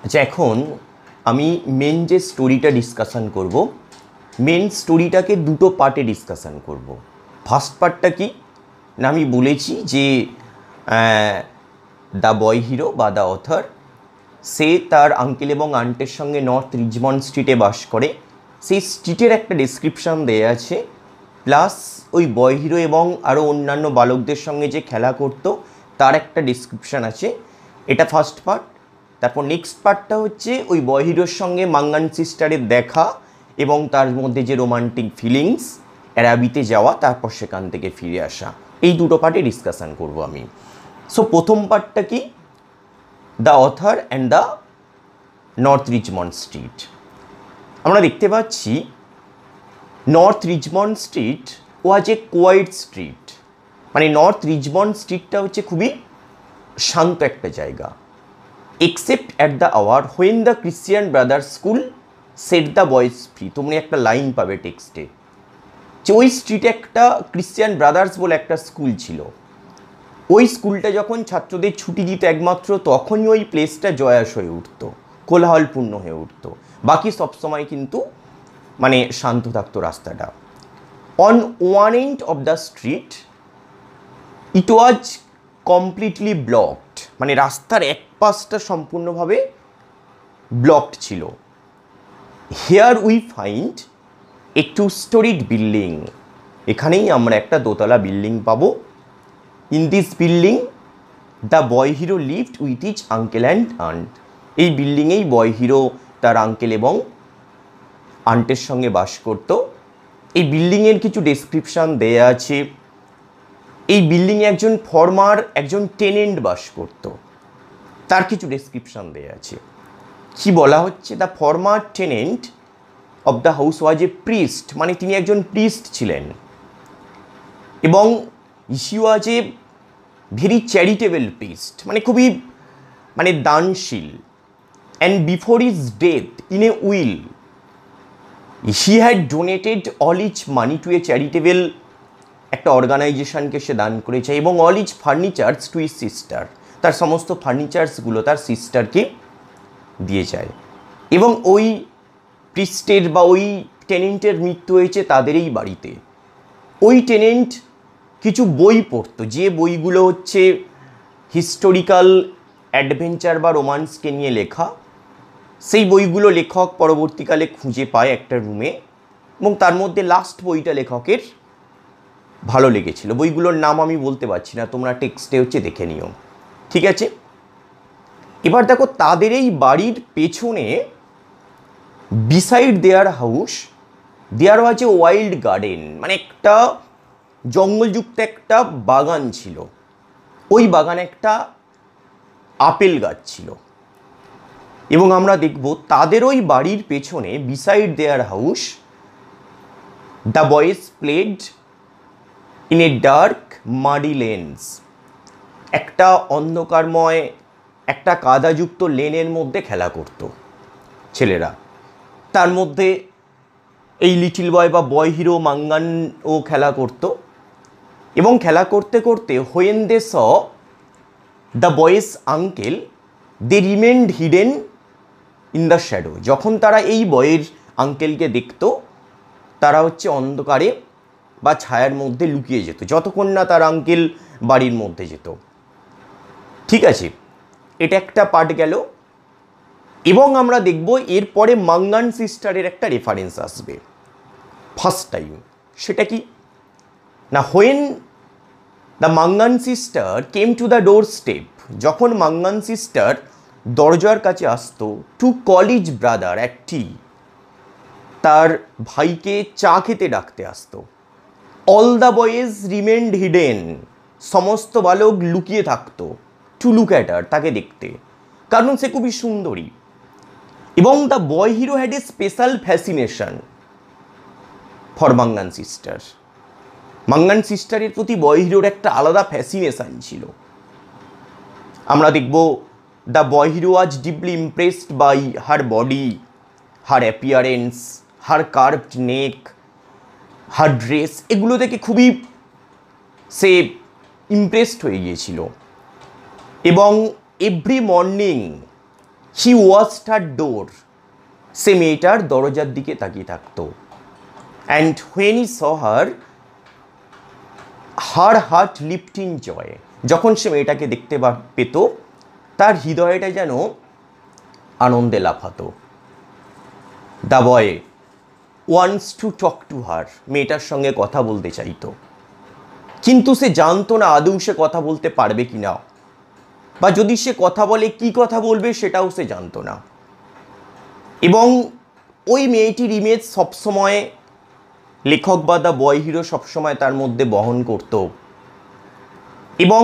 আচ্ছা, এখন আমি মেন যে স্টোরিটা ডিসকাশন করব, মেন স্টোরিটাকে দুটো পার্টে ডিসকাশন করব। ফার্স্ট পার্টটা কি না, আমি বলেছি যে দ্য বয় হিরো বা দ্য অথর, সে তার আঙ্কেল এবং আন্টের সঙ্গে নর্থ রিচমন্ড স্ট্রিটে বাস করে। সেই স্ট্রিটের একটা ডেসক্রিপশান দেয়া আছে, প্লাস ওই বয় হিরো এবং আরও অন্যান্য বালকদের সঙ্গে যে খেলা করতো তার একটা ডেসক্রিপশান আছে। এটা ফার্স্ট পার্ট। তারপর নেক্সট পার্টটা হচ্ছে ওই বয় হিরোর সঙ্গে মাঙ্গান সিস্টারের দেখা এবং তার মধ্যে যে রোমান্টিক ফিলিংস, অ্যারাবিতে যাওয়া, তারপর সেখান থেকে ফিরে আসা। এই দুটো পার্টে ডিসকাশান করব আমি। সো প্রথম পার্টটা কি, the author and the North Richmond Street. আমরা দেখতে পাচ্ছি North Richmond Street was a quiet street, মানে নর্থ রিচমন্ড স্ট্রিটটা হচ্ছে খুবই শান্ত একটা জায়গা, except at the hour when the Christian Brothers school set the boys free. তোমরা একটা লাইন পাবে টেক্সটে যে ওই স্ট্রিটে একটা ক্রিশ্চিয়ান ব্রাদার্স বলে একটা স্কুল ছিল। ওই স্কুলটা যখন ছাত্রদের ছুটি দিত একমাত্র তখনই ওই প্লেসটা জয়াস হয়ে উঠতো, কোলাহলপূর্ণ হয়ে উঠতো। বাকি সবসময় কিন্তু মানে শান্ত থাকতো রাস্তাটা। On one end of the street it was completely blocked, মানে রাস্তার এক পাশটা সম্পূর্ণভাবে ব্লকড ছিল। Here we find a 2-storied building, এখানেই আমরা একটা দোতলা বিল্ডিং পাবো। In this building the boy hero lived with his uncle and aunt. এই বিল্ডিংয়েই বয় হিরো তার আঙ্কেল এবং আন্টের সঙ্গে বাস করত। এই বিল্ডিংয়ের কিছু ডেসক্রিপশান দেয়া আছে। এই বিল্ডিংয়ে একজন ফর্মার, একজন টেনেন্ট বাস করত, তার কিছু ডেসক্রিপশান দেয়া আছে। কি বলা হচ্ছে, the former tenant of the house was a priest, মানে তিনি একজন প্রিস্ট ছিলেন, এবং he was a very charitable priest, মানে খুবই মানে দানশীল। And before his death in a will he had donated all his money to a charitable একটা অর্গানাইজেশনকে সে দান করেছে, এবং all his furnitures to his sister, তার সমস্ত ফার্নিচার্সগুলো তার সিস্টারকে দিয়ে যায়। এবং ওই প্রিস্টের বা ওই টেনেন্টের মৃত্যু হয়েছে তাদের এই বাড়িতে। ওই টেনেন্ট কিছু বই পড়তো, যে বইগুলো হচ্ছে হিস্টোরিক্যাল অ্যাডভেঞ্চার বা রোমান্সকে নিয়ে লেখা। সেই বইগুলো লেখক পরবর্তীকালে খুঁজে পায় একটা রুমে, এবং তার মধ্যে লাস্ট বইটা লেখকের ভালো লেগেছিল। বইগুলোর নাম আমি বলতে পারছি না, তোমরা টেক্সটে হচ্ছে দেখে নিও, ঠিক আছে? এবার দেখো, তাদের এই বাড়ির পেছনে beside their house there was a wild garden, মানে একটা জঙ্গলযুক্ত একটা বাগান ছিল। ওই বাগানে একটা আপেল গাছ ছিল। এবং আমরা দেখব তাদের ওই বাড়ির পেছনে beside their house the boys played in a dark muddy lens, একটা অন্ধকারময় একটা কাদাযুক্ত লেনের মধ্যে খেলা করত ছেলেরা। তার মধ্যে এই লিটিল বয় বা বয় হিরো মাঙ্গানও খেলা করত। এবং খেলা করতে করতে when they saw the boy's uncle they remained hidden in the shadow, যখন তারা এই বয়ের আঙ্কেলকে দেখত তারা হচ্ছে অন্ধকারে বা ছায়ার মধ্যে লুকিয়ে যেত, যতক্ষণ না তার আঙ্কেল বাড়ির মধ্যে যেত। ঠিক আছে, এটা একটা পার্ট গেল। এবং আমরা দেখব এরপরে মাঙ্গান সিস্টারের একটা রেফারেন্স আসবে ফার্স্ট টাইম। সেটা কি না, when the Mangan sister came to the door step, যখন মাঙ্গান সিস্টার দরজার কাছে আসতো, টু কলেজ ব্রাদার অ্যাট টি, তার ভাইকে চা খেতে ডাকতে আসতো। অল দ্য বয়েজ রিমেন্ড হিডেন, সমস্ত বালক লুকিয়ে থাকতো, টু লুক অ্যাট হার, তাকে দেখতে, কারণ সে খুবই সুন্দরী। এবং the boy hero had a special fascination for Mangan sister, Mangan সিস্টারের প্রতি বয় হিরোর একটা আলাদা ফ্যাসিনেশন ছিল। আমরা দেখব the boy hero was deeply impressed by her body, her appearance, her curved neck, her dress, এগুলো থেকে খুবই সে ইমপ্রেসড হয়ে গিয়েছিল। এবং every morning he watched her door, সে মেয়েটার দরজার দিকে তাকিয়ে থাকতো। And when he saw her, her heart leaped in joy, যখন সে মেয়েটাকে দেখতে পেত তার হৃদয়টা যেন আনন্দে লাফাতো। The boy wants to talk to her, মেয়েটার সঙ্গে কথা বলতে চাইতো, কিন্তু সে জানতো না আদৌ সে কথা বলতে পারবে কি না, বা যদি সে কথা বলে কি কথা বলবে সেটাও সে জানতো না। এবং ওই মেয়েটির ইমেজ সবসময় লেখক বা দ্য বয় হিরো সবসময় তার মধ্যে বহন করত। এবং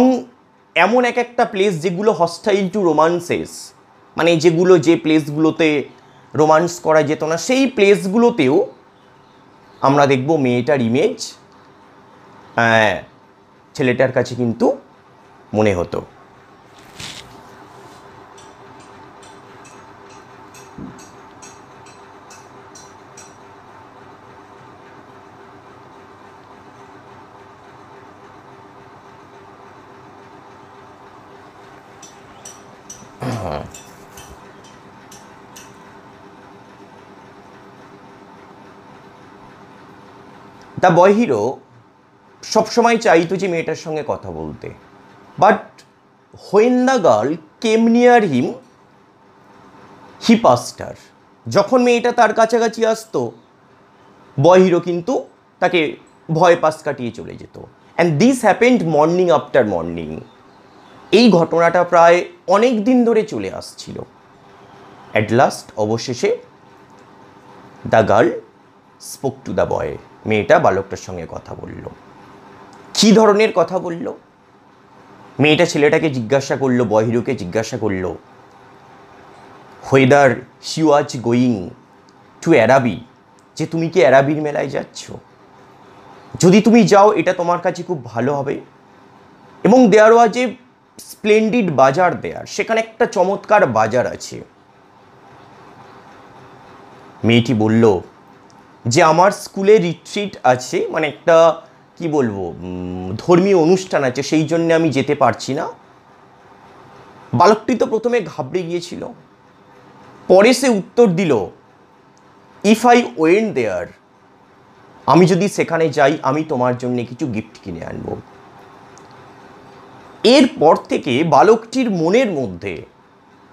এমন এক একটা প্লেস যেগুলো হস্টাইল টু রোমান্সেস, মানে যেগুলো যে প্লেসগুলোতে রোমান্স করা যেত না, সেই প্লেসগুলোতেও আমরা দেখব মেয়েটার ইমেজ ছেলেটার কাছে কিন্তু মনে হতো। দ্য বয় হিরো সবসময় চাইতো যে মেয়েটার সঙ্গে কথা বলতে, but when the girl came near him he passed her, যখন মেয়েটা তার কাছাকাছি আসতো বয় হিরো কিন্তু তাকে ভয় পাশ কাটিয়ে চলে যেত। And this happened morning after morning, এই ঘটনাটা প্রায় অনেক দিন ধরে চলে আসছিল। অ্যাট লাস্ট অবশেষে the girl spoke to the boy, মেয়েটা বালকটার সঙ্গে কথা বলল। কী ধরনের কথা বলল? মেয়েটা ছেলেটাকে জিজ্ঞাসা করলো, বয় হিরোকে জিজ্ঞাসা করলো whether she was going to Araby, যে তুমি কি অ্যারাবির মেলায় যাচ্ছ? যদি তুমি যাও এটা তোমার কাছে খুব ভালো হবে। এবং দেয়ার ওয়াজ এ স্প্লেন্ডিড বাজার দেয়ার, সেখানে একটা চমৎকার বাজার আছে। মেয়েটি বলল যে আমার স্কুলে রিট্রিট আছে, মানে একটা কি বলবো ধর্মীয় অনুষ্ঠান আছে, সেই জন্য আমি যেতে পারছি না। বালকটি তো প্রথমে ঘাবড়ে গিয়েছিল, পরে সে উত্তর দিল ইফ আই ওয়েন্ট দেয়ার, আমি যদি সেখানে যাই আমি তোমার জন্য কিছু গিফট কিনে আনবো। এরপর থেকে বালকটির মনের মধ্যে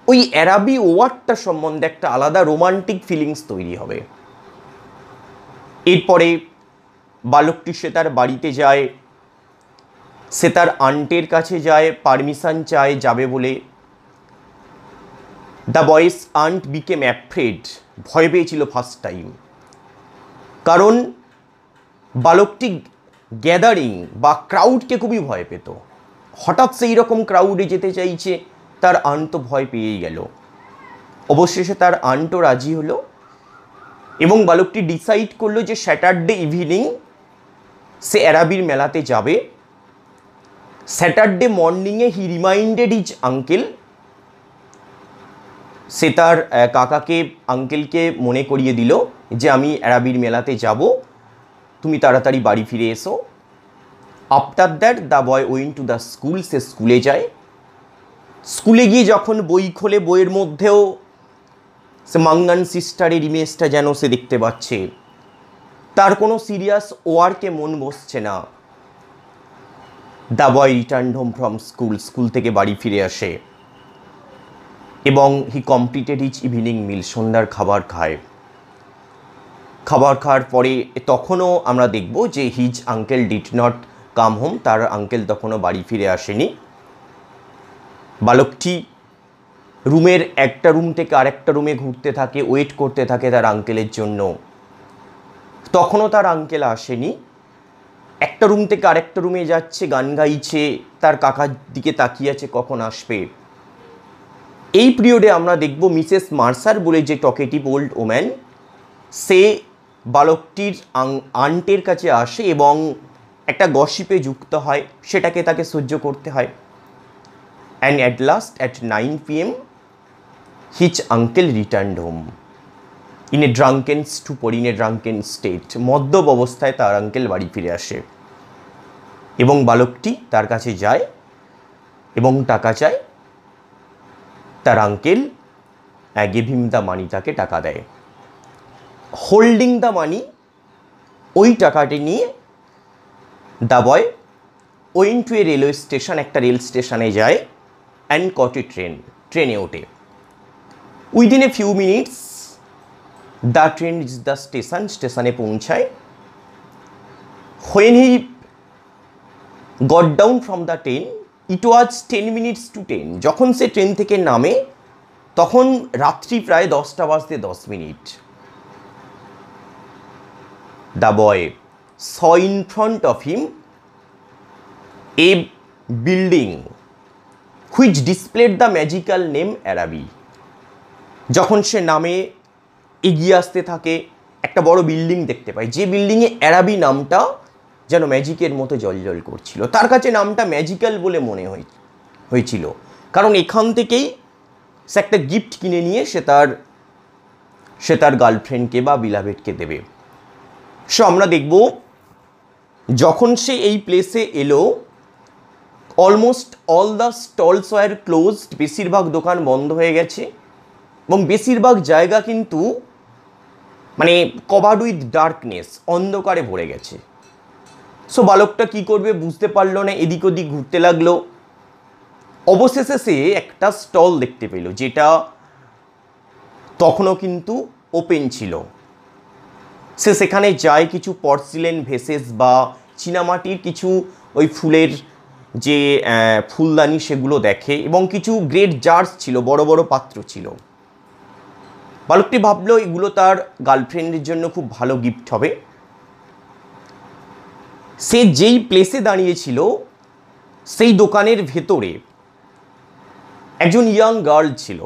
ওই অ্যারাবি ওয়ার্ডটা সম্বন্ধে একটা আলাদা রোমান্টিক ফিলিংস তৈরি হবে। এরপরে বালকটি সে তার বাড়িতে যায়, সে তার আন্টের কাছে যায়, পারমিশন চায় যাবে বলে। দ্য বয়েস আন্ট বিকেম অ্যাফ্রেড, ভয় পেয়েছিল ফার্স্ট টাইম, কারণ বালকটি গ্যাদারিং বা ক্রাউডকে খুবই ভয় পেত। হঠাৎ সেই রকম ক্রাউডে যেতে চাইছে, তার আন্ট তো ভয় পেয়েই গেল। অবশেষে তার আন্টও রাজি হলো এবং বালকটি ডিসাইড করলো যে স্যাটারডে ইভিনিং সে অ্যারাবির মেলাতে যাবে। স্যাটারডে মর্নিংয়ে হি রিমাইন্ডেড হিজ আঙ্কেল, সে তার কাকাকে আঙ্কেলকে মনে করিয়ে দিল যে আমি অ্যারাবির মেলাতে যাব, তুমি তাড়াতাড়ি বাড়ি ফিরে এসো। After that the boy went to the school, সে স্কুলে যায়। স্কুলে গিয়ে যখন বই খোলে, বইয়ের মধ্যেও সে মাঙ্গান সিস্টারের ইমেজটা যেন সে দেখতে পাচ্ছে। তার কোনো সিরিয়াস ওয়ার্কে মন বসছে না। The boy returned home from school, school থেকে বাড়ি ফিরে আসে এবং হি কমপ্লিটেড হিজ ইভিনিং মিল, সন্ধ্যার খাবার খায়। খাবার খাওয়ার পরে তখনও আমরা দেখব যে his uncle did not come home, তার আঙ্কেল তখনও বাড়ি ফিরে আসেনি। বালকটি রুমের একটা রুম থেকে আরেকটা রুমে ঘুরতে থাকে, ওয়েট করতে থাকে তার আঙ্কেলের জন্য। তখনও তার আঙ্কেল আসেনি। একটা রুম থেকে আরেকটা রুমে যাচ্ছে, গান গাইছে, তার কাকার দিকে তাকিয়ে আছে কখন আসবে। এই পিরিয়ডে আমরা দেখব মিসেস মার্সার বলে যে টকেটিভ ওল্ড ওম্যান, সে বালকটির আন্টের কাছে আসে এবং একটা গসিপে যুক্ত হয়, সেটাকে তাকে সহ্য করতে হয়। And at last at 9 PM his uncle returned home in a drunken stupor, in a drunken state, মদ্যপ অবস্থায় তার আঙ্কেল বাড়ি ফিরে আসে এবং বালকটি তার কাছে যায় এবং টাকা চায়। তার uncle give him the money, তাকে টাকা দেয়। হোল্ডিং দ্য মানি, ওই টাকাটি নিয়ে the boy went to A railway station, একটা রেল স্টেশনে যায়, অ্যান্ড কট এ ট্রেন, ট্রেনে ওঠে। Within a few minutes the train is the station, স্টেশনে পৌঁছায়। When he got down from the train it was 10 minutes to 10, যখন সে train থেকে নামে তখন রাত্রি প্রায় 10টা বাজতে 10 minute. The boy saw in front of him a building which displayed the magical name Araby. যখন সে নামে এগিয়ে আসতে থাকে, একটা বড় বিল্ডিং দেখতে পায়, যে বিল্ডিংয়ে অ্যারাবি নামটা যেন ম্যাজিকের মতো জলজল করছিল। তার কাছে নামটা ম্যাজিক্যাল বলে মনে হয়েছিল, কারণ এখান থেকেই সে একটা গিফট কিনে নিয়ে সে তার গার্লফ্রেন্ডকে বা বিলাভেডকে দেবে। সো আমরা দেখব যখন সে এই প্লেসে এলো, almost all the stalls were closed, বেশিরভাগ দোকান বন্ধ হয়ে গেছে এবং বেশিরভাগ জায়গা কিন্তু মানে কভার্ড উইথ ডার্কনেস, অন্ধকারে ভরে গেছে। সো বালকটা কি করবে বুঝতে পারলো না, এদিক ওদিক ঘুরতে লাগলো। অবশেষে সে একটা স্টল দেখতে পেল, যেটা তখনও কিন্তু ওপেন ছিল। সে সেখানে যায়, কিছু পর্সিলেন ভেসেস বা চীনামাটির কিছু ওই ফুলের যে ফুলদানি সেগুলো দেখে, এবং কিছু গ্রেট জার্স ছিল, বড় বড় পাত্র ছিল। বালকটি ভাবলো এগুলো তার গার্লফ্রেন্ডের জন্য খুব ভালো গিফট হবে। সে যেই প্লেসে দাঁড়িয়েছিল সেই দোকানের ভেতরে একজন ইয়াং গার্ল ছিল,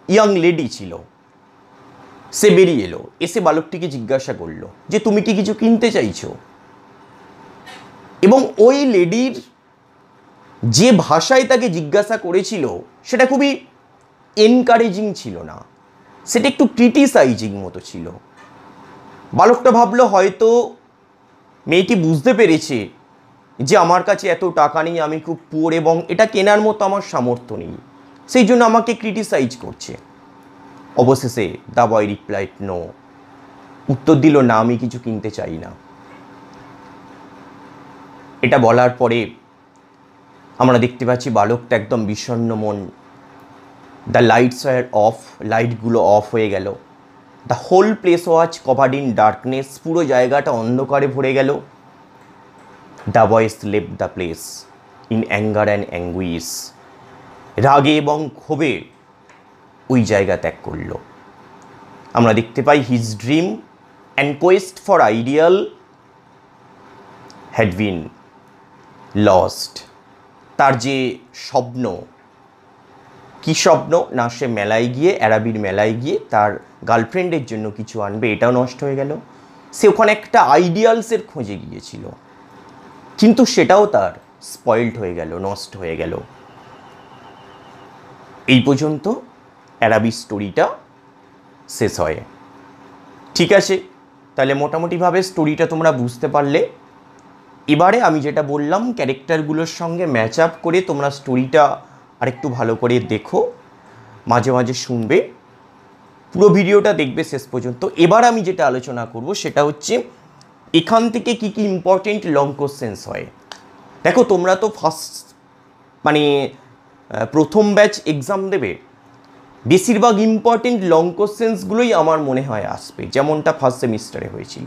ইয়াং লেডি ছিল। সে বেরিয়ে এলো, এসে বালকটিকে জিজ্ঞাসা করলো যে তুমি কি কিছু কিনতে চাইছো? এবং ওই লেডির যে ভাষায় তাকে জিজ্ঞাসা করেছিল সেটা খুবই এনকারেজিং ছিল না, সেটা একটু ক্রিটিসাইজিং মতো ছিল। বালকটা ভাবলো হয়তো মেয়েটি বুঝতে পেরেছে যে আমার কাছে এত টাকা নেই, আমি খুব পুয়ার এবং এটা কেনার মতো আমার সামর্থ্য নেই, সেই জন্য আমাকে ক্রিটিসাইজ করছে। অবশেষে দ্য বয় রিপ্লাইড নো, উত্তর দিল না, আমি কিছু কিনতে চাই না। এটা বলার পরে আমরা দেখতে পাচ্ছি বালকটা একদম বিষণ্ণ মন। দ্য লাইটস ওয়ার অফ, লাইটগুলো অফ হয়ে গেল। The whole place was covered in darkness, পুরো জায়গাটা অন্ধকারে ভরে গেল। The boys left the place in anger and anguish, রাগে এবং ক্ষোভে ওই জায়গা ত্যাগ করল। আমরা দেখতে পাই his dream and quest for ideal had been lost. তার যে স্বপ্ন, কী স্বপ্ন না, সে মেলায় গিয়ে, অ্যারাবির মেলায় গিয়ে তার গার্লফ্রেন্ডের জন্য কিছু আনবে, এটাও নষ্ট হয়ে গেল। সে ওখানে একটা আইডিয়ালসের খোঁজে গিয়েছিল, কিন্তু সেটাও তার স্পয়েলড হয়ে গেল, নষ্ট হয়ে গেল। এই পর্যন্ত অ্যারাবি স্টোরিটা শেষ হয়। ঠিক আছে, তাহলে মোটামুটিভাবে স্টোরিটা তোমরা বুঝতে পারলে। এবারে আমি যেটা বললাম ক্যারেক্টারগুলোর সঙ্গে ম্যাচ আপ করে তোমরা স্টোরিটা আরেকটু ভালো করে দেখো, মাঝে মাঝে শুনবে, পুরো ভিডিওটা দেখবে শেষ পর্যন্ত। এবার আমি যেটা আলোচনা করব সেটা হচ্ছে এখান থেকে কি কি ইম্পর্টেন্ট লং কোশ্চেন্স হয়। দেখো তোমরা তো প্রথম ব্যাচ এক্সাম দেবে, বেশিরভাগ ইম্পর্টেন্ট লং কোশ্চেন্সগুলোই আমার মনে হয় আসবে, যেমনটা ফার্স্ট সেমিস্টারে হয়েছিল।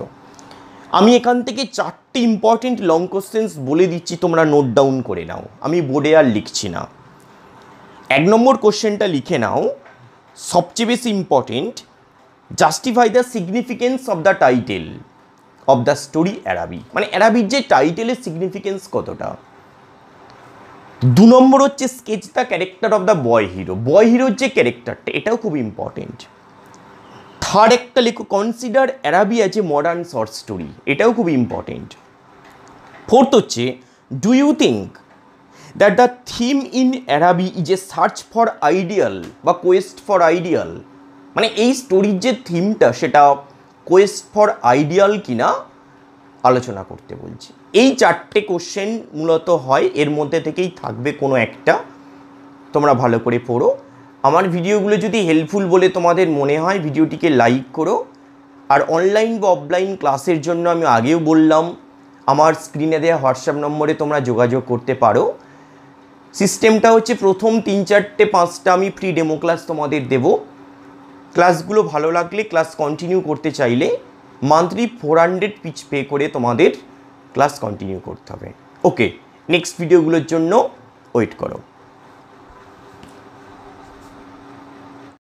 আমি এখান থেকে 4টে ইম্পর্টেন্ট লং কোশ্চেন্স বলে দিচ্ছি, তোমরা নোট ডাউন করে নাও, আমি বোর্ডে আর লিখছি না। 1 নম্বর কোশ্চেনটা লিখে নাও, সবচেয়ে বেশি important, justify the significance of the title of the story Araby, মানে অ্যারাবির যে টাইটেলের সিগনিফিকেন্স কতটা। 2 নম্বর হচ্ছে sketch the character of the boy hero, boy হিরোর যে ক্যারেক্টারটা, এটাও খুব ইম্পর্টেন্ট। 3rd একটা লেখো, consider Araby as a modern short story, এটাও খুব ইম্পর্টেন্ট। 4th হচ্ছে do you think that the theme in Araby is a search for ideal বা কোয়েস্ট ফর আইডিয়াল, মানে এই স্টোরির যে থিমটা সেটা কোয়েস্ট ফর আইডিয়াল কিনা আলোচনা করতে বলছি। এই 4টে কোশ্চেন মূলত হয়, এর মধ্যে থেকেই থাকবে কোনো একটা, তোমরা ভালো করে পড়ো। আমার ভিডিওগুলো যদি হেল্পফুল বলে তোমাদের মনে হয় ভিডিওটিকে লাইক করো। আর অনলাইন বা অফলাইন ক্লাসের জন্য আমি আগেও বললাম আমার স্ক্রিনে দেওয়া হোয়াটসঅ্যাপ নম্বরে তোমরা যোগাযোগ করতে পারো। সিস্টেমটা হচ্ছে প্রথম 3-4-5টা আমি ফ্রি ডেমো ক্লাস তোমাদের দেব। ক্লাসগুলো ভালো লাগলে ক্লাস কন্টিনিউ করতে চাইলে মান্থলি 400 পিচ পে করে তোমাদের ক্লাস কন্টিনিউ করতে হবে। ওকে, নেক্সট ভিডিওগুলোর জন্য ওয়েট করো।